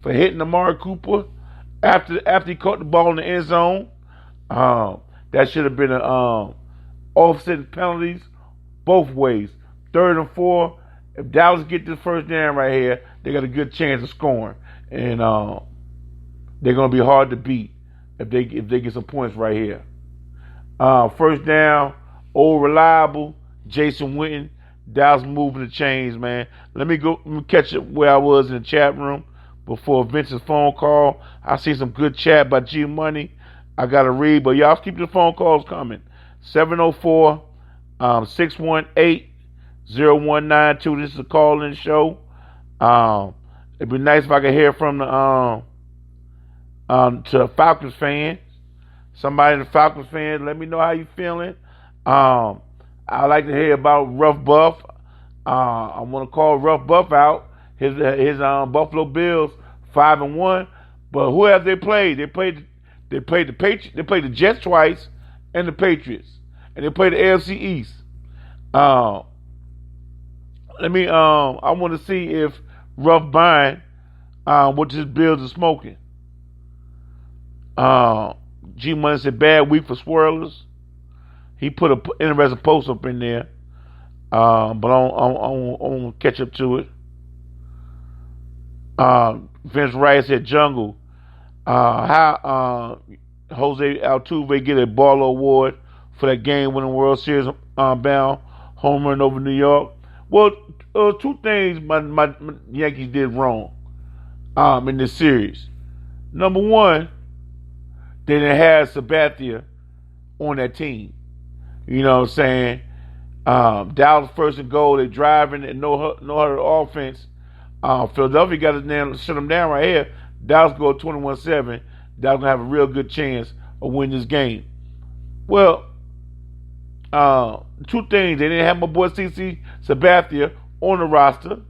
for hitting Amari Cooper after he caught the ball in the end zone. That should have been a offsetting penalties both ways. 3rd and 4. If Dallas get this first down right here, they got a good chance of scoring, and they're gonna be hard to beat if they get some points right here. First down, old reliable, Jason Witten. Dallas moving the chains, man. Let me catch up where I was in the chat room before Vince's phone call. I see some good chat by G Money. I gotta read, but y'all keep the phone calls coming. 704 618 0192. This is a call-in show. It'd be nice if I could hear from the to Falcons fans. Somebody in the Falcons fans, let me know how you feeling. I like to hear about Rough Buff. I want to call Rough Buff out. His Buffalo Bills 5-1, but who have they played? They played the Patriots. They played the Jets twice and the Patriots, and they played the AFC East. I want to see if Rough buying what his Bills are smoking. G Money said bad week for swirlers. He put an interesting post up in there, but I want to catch up to it. Vince Wright said jungle. How Jose Altuve get a Barlow Award for that game-winning World Series bound home run over New York? Well, two things my Yankees did wrong in this series. Number one, they didn't have Sabathia on that team. You know what I'm saying? Dallas first and goal, they driving and no hurry offense. Philadelphia got his name, shut them down right here. Dallas go 21-7. Dallas gonna have a real good chance of winning this game. Well, two things. They didn't have my boy CC Sabathia on the roster.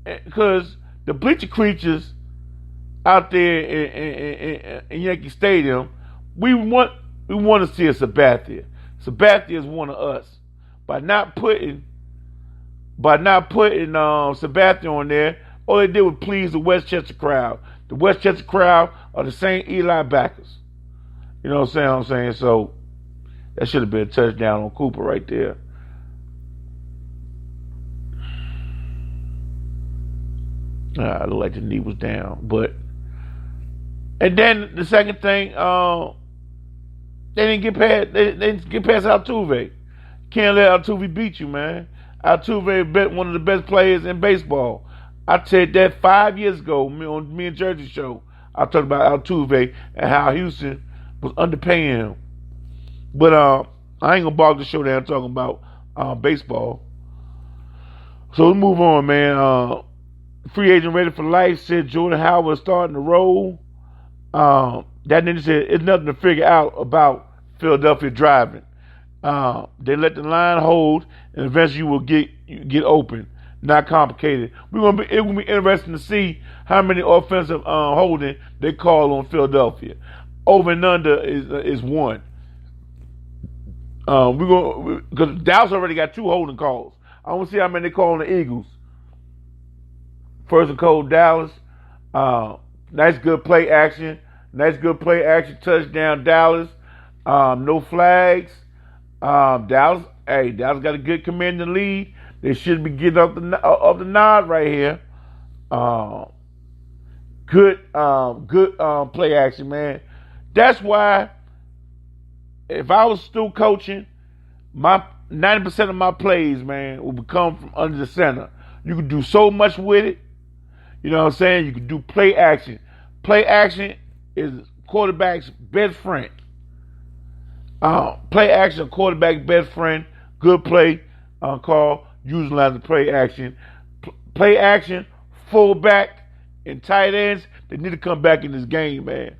Because the bleacher creatures out there in Yankee Stadium, we want to see a Sabathia. Sabathia is one of us. By not putting Sabathia on there, all they did was please the Westchester crowd. The Westchester crowd are the same Eli backers. You know what I'm saying? So that should have been a touchdown on Cooper right there. I looked like the knee was down, and then the second thing, they didn't get past. They didn't get past Altuve. Can't let Altuve beat you, man. Altuve one of the best players in baseball. I said that 5 years ago on me and Jersey show. I talked about Altuve and how Houston was underpaying him. But I ain't gonna bog the show down talking about baseball. So let's move on, man. Free agent ready for life said Jordan Howard starting to roll. That nigga said it's nothing to figure out about Philadelphia driving. They let the line hold, and eventually you will get open. Not complicated. It will be interesting to see how many offensive holding they call on Philadelphia. Over and under is one. Because Dallas already got 2 holding calls. I want to see how many they call on the Eagles. First and goal, Dallas. Nice good play action. Touchdown, Dallas. No flags. Dallas got a good commanding lead. They should be getting up the nod right here. Good play action, man. That's why if I was still coaching, my 90% of my plays, man, would come from under the center. You can do so much with it. You know what I'm saying? You can do play action. Play action is quarterback's best friend. Play action, quarterback best friend. Good play call. Utilizing play action. Play action, fullback, and tight ends. They need to come back in this game, man.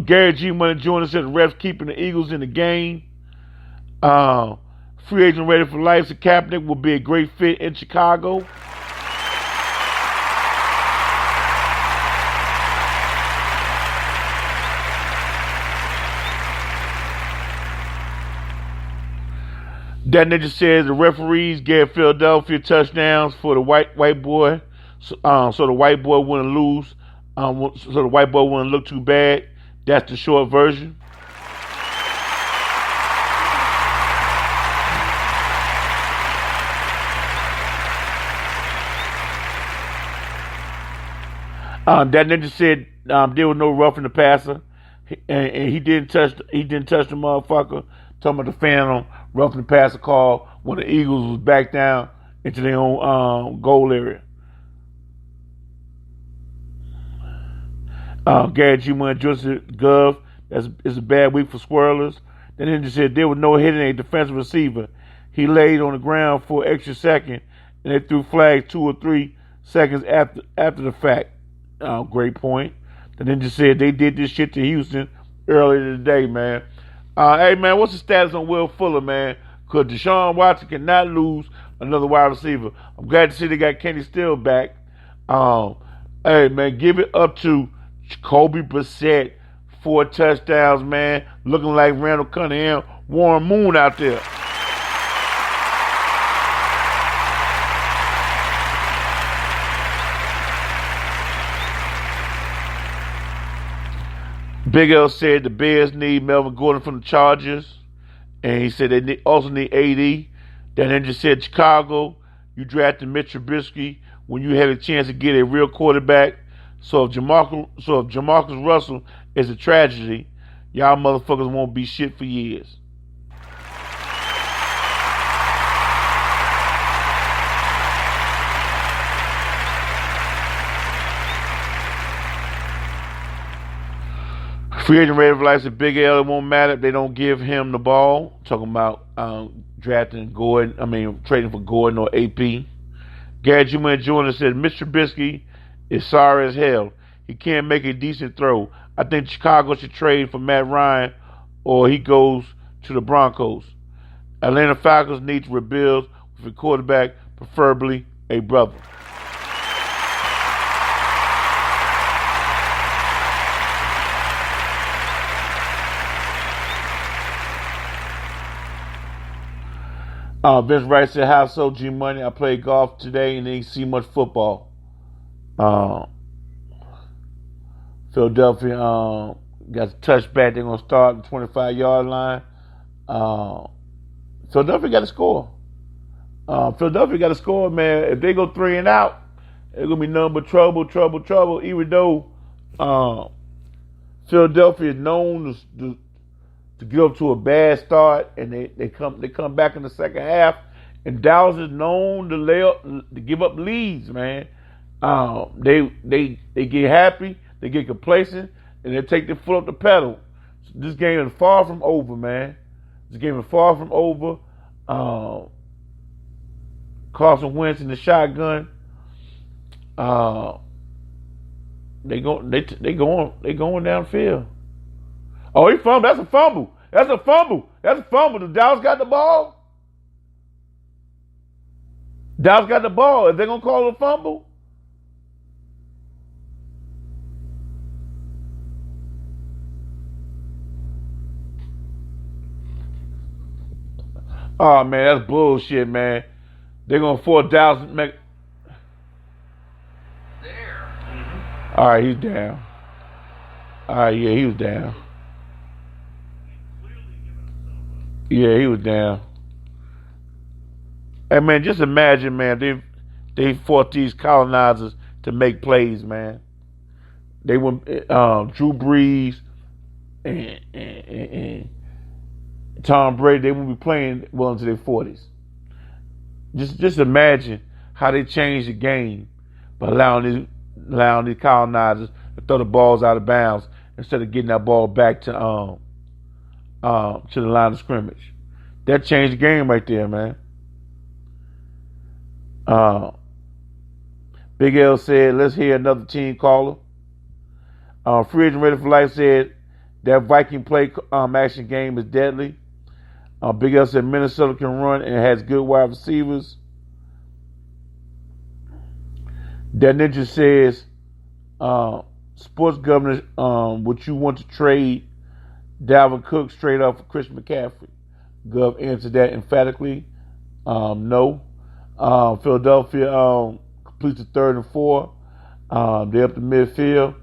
Gary G. Money Jr. said the refs keeping the Eagles in the game. Free agent ready for life. So Kaepernick will be a great fit in Chicago. That ninja says the referees gave Philadelphia touchdowns for the white boy, so the white boy wouldn't lose, so the white boy wouldn't look too bad. That's the short version. That ninja said there was no roughing the passer, and he didn't touch the motherfucker. Talking about the phantom roughing the passer call when the Eagles was back down into their own goal area. Gary G. Money Joseph Gov. It's a bad week for Squirrelers. Then ninja said there was no hitting a defensive receiver. He laid on the ground for an extra second, and they threw flags 2 or 3 seconds after the fact. Great point. The ninja said they did this shit to Houston earlier today, man. Hey, man, what's the status on Will Fuller, man? Because Deshaun Watson cannot lose another wide receiver. I'm glad to see they got Kenny Steele back. Hey, man, give it up to Jacoby Brissett. 4 touchdowns, man. Looking like Randall Cunningham, Warren Moon out there. Big L said the Bears need Melvin Gordon from the Chargers. And he said they also need AD. Then just said Chicago, you drafted Mitch Trubisky when you had a chance to get a real quarterback. So if Jamarcus Russell is a tragedy, y'all motherfuckers won't be shit for years. Free agent Red Life said Big L, it won't matter if they don't give him the ball. Talking about trading for Gordon or AP. Gary Jr. said Mr. Trubisky is sorry as hell. He can't make a decent throw. I think Chicago should trade for Matt Ryan or he goes to the Broncos. Atlanta Falcons need to rebuild with a quarterback, preferably a brother. Vince Wright said, how so, G Money? I played golf today and didn't see much football. Philadelphia got a touchback. They're going to start at the 25-yard line. Philadelphia got to score. Philadelphia got to score, man. If they go 3 and out, it's going to be nothing but trouble. Even though Philadelphia is known to get up to a bad start, and they come back in the second half, and Dallas is known to give up leads, man. They get happy, they get complacent, and they take their foot off the pedal. So this game is far from over, man. This game is far from over. Carson Wentz in the shotgun. They going downfield. Oh, he fumbled. That's a fumble. The Dallas got the ball. If they're going to call it a fumble. Oh, man, that's bullshit, man. They're going to force Dallas to make... There. Mm-hmm. All right, he's down. All right, yeah, he was down. Yeah, he was down. Hey, man, just imagine, man, they fought these colonizers to make plays, man. They were Drew Brees and Tom Brady. They wouldn't be playing well into their 40s. Just imagine how they changed the game by allowing these colonizers to throw the balls out of bounds instead of getting that ball back to the line of scrimmage. That changed the game right there, man. Big L said, let's hear another team caller. Free Agent Ready for Life said that Viking play action game is deadly. Big L said Minnesota can run and has good wide receivers. That Ninja says sports governor, would you want to trade Dalvin Cook straight up for Chris McCaffrey? Gov answered that emphatically. No. Philadelphia completes the 3rd and 4. They're up the midfield.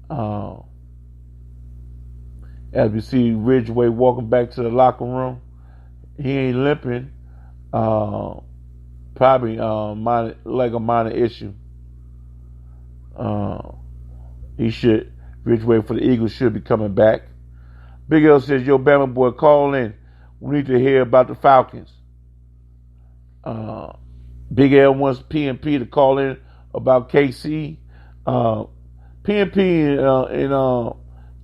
Um, as we see Ridgeway walking back to the locker room, he ain't limping. Uh, Probably like a minor issue. Uh, he should. Ridgeway for the Eagles should be coming back. Big L says, "Yo, Bama boy, call in. We need to hear about the Falcons." Uh, Big L wants PNP to call in about KC. Uh, PNP and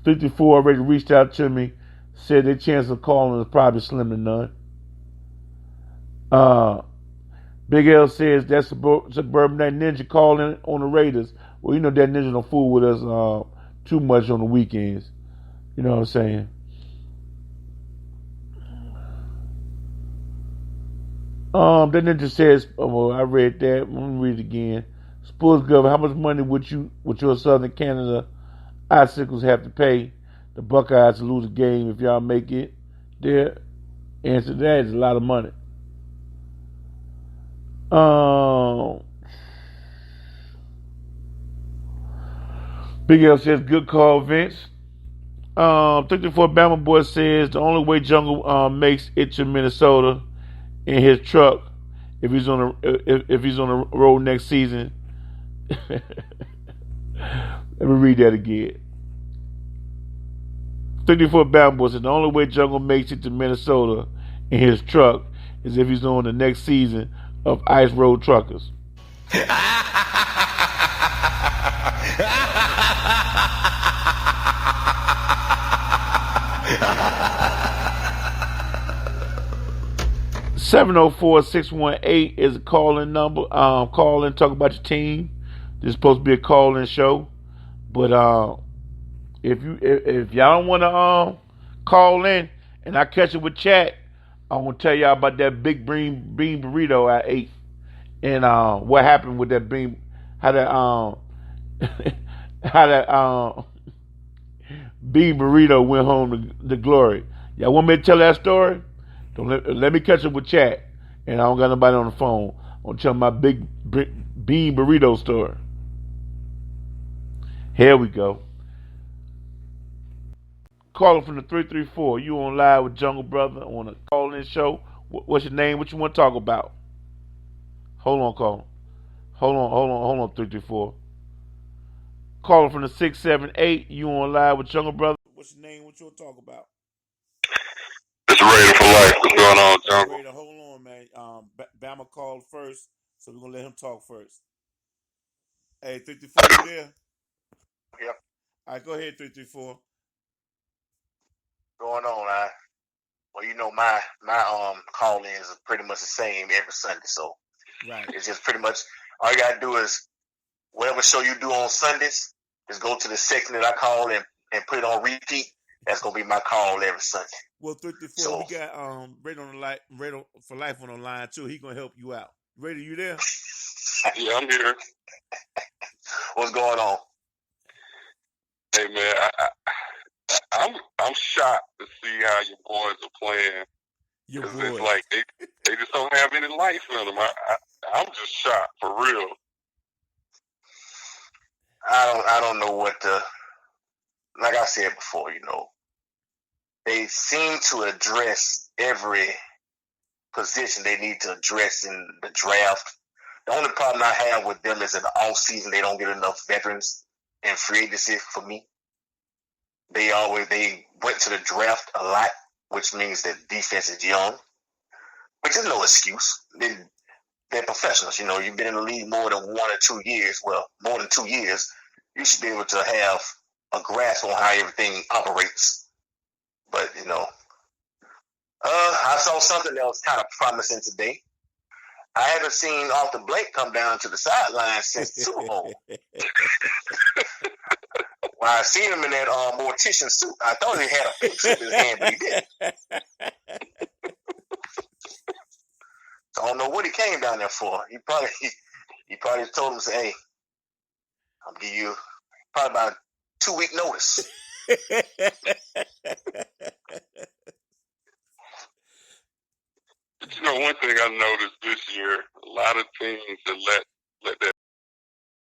54 already reached out to me, said their chance of calling is probably slim to none. Uh, Big L says that suburban that ninja calling on the Raiders. Well, you know that ninja don't fool with us too much on the weekends. You know what I'm saying? That ninja says, well, I read that. Let me read it again. Sports Gov, how much money would your Southern Canada icicles have to pay the Buckeyes to lose a game if y'all make it there? Answer to that is a lot of money. Big L says, good call, Vince. 34 Bama Boy says the only way Jungle makes it to Minnesota in his truck if he's on the road next season. Let me read that again. 34 Bama Boy says the only way Jungle makes it to Minnesota in his truck is if he's on the next season of Ice Road Truckers. 704-618 is a call-in number. Call in, talk about your team. This is supposed to be a call-in show, but if y'all don't want to call in and I catch it with chat, I'm gonna tell y'all about that big bean burrito I ate and what happened with that bean, how that how that bean burrito went home to glory. Y'all want me to tell that story? Don't let me catch up with chat, and I don't got nobody on the phone. I'm gonna tell my big bean burrito story. Here we go. Calling from the 334. You on live with Jungle Brother on a call-in show. What's your name? What you want to talk about? Hold on, call. Hold on, 334. Calling from the 678. You on live with Jungle Brother. What's your name? What you want to talk about? It's Raider for life. What's going on, Jungle? Raider, hold on, man. Bama called first, so we're gonna let him talk first. Hey, 334, you there? Yep. All right, go ahead, 334. Going on, well, you know, my call ins are pretty much the same every Sunday, so Right. it's just pretty much all you gotta do is whatever show you do on Sundays, just go to the section that I call and put it on repeat. That's gonna be my call every Sunday. Well, 334, so, we got Raider on the line, Raider for life on the line too. He gonna help you out. Raider, you there? Yeah, I'm here. What's going on? Hey man, I'm shocked to see how your boys are playing. Your boys. It's like they just don't have any life in them. I'm just shocked for real. I don't know what to. Like I said before, you know, they seem to address every position they need to address in the draft. The only problem I have with them is in the off season they don't get enough veterans in free agency for me. They went to the draft a lot, which means that defense is young, which is no excuse. They're professionals. You know, you've been in the league more than 1 or 2 years. Well, more than 2 years. You should be able to have a grasp on how everything operates. But, you know, I saw something that was kind of promising today. I haven't seen Arthur Blake come down to the sideline since the Super Bowl. When I seen him in that mortician suit, I thought he had a fix in his hand, but he didn't. So I don't know what he came down there for. He probably told him, say, hey, I'll give you probably about a 2-week notice. one thing I noticed this year, a lot of teams that let that